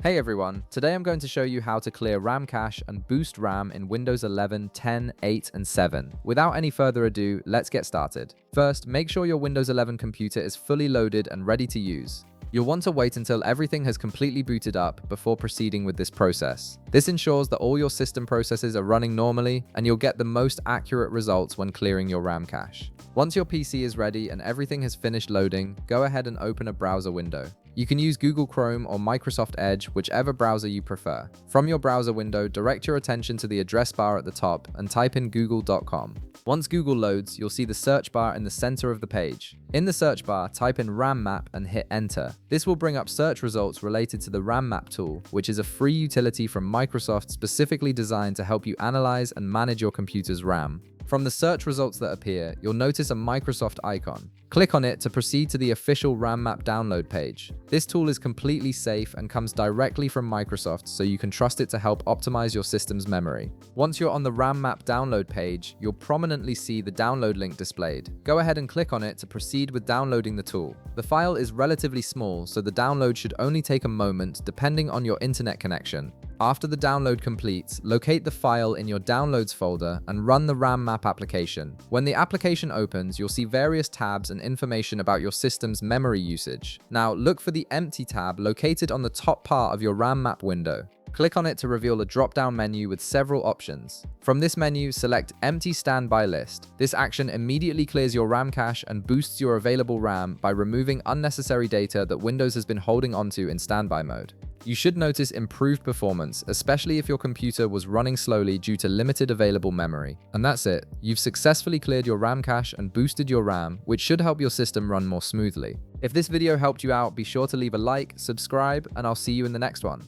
Hey everyone, today I'm going to show you how to clear RAM cache and boost RAM in Windows 11, 10, 8, and 7. Without any further ado, let's get started. First, make sure your Windows 11 computer is fully loaded and ready to use. You'll want to wait until everything has completely booted up before proceeding with this process. This ensures that all your system processes are running normally and you'll get the most accurate results when clearing your RAM cache. Once your PC is ready and everything has finished loading, go ahead and open a browser window. You can use Google Chrome or Microsoft Edge, whichever browser you prefer. From your browser window, direct your attention to the address bar at the top and type in google.com. Once Google loads, you'll see the search bar in the center of the page. In the search bar, type in RAM map and hit enter. This will bring up search results related to the RAM map tool, which is a free utility from Microsoft specifically designed to help you analyze and manage your computer's RAM. From the search results that appear, you'll notice a Microsoft icon. Click on it to proceed to the official RAM map download page. This tool is completely safe and comes directly from Microsoft, so you can trust it to help optimize your system's memory. Once you're on the RAM map download page, you'll prominently see the download link displayed. Go ahead and click on it to proceed with downloading the tool. The file is relatively small, so the download should only take a moment depending on your internet connection. After the download completes, locate the file in your Downloads folder and run the RAM map application. When the application opens, you'll see various tabs and information about your system's memory usage. Now, look for the Empty tab located on the top part of your RAM map window. Click on it to reveal a drop-down menu with several options. From this menu, select Empty Standby List. This action immediately clears your RAM cache and boosts your available RAM by removing unnecessary data that Windows has been holding onto in standby mode. You should notice improved performance, especially if your computer was running slowly due to limited available memory. And that's it. You've successfully cleared your RAM cache and boosted your RAM, which should help your system run more smoothly. If this video helped you out, be sure to leave a like, subscribe, and I'll see you in the next one.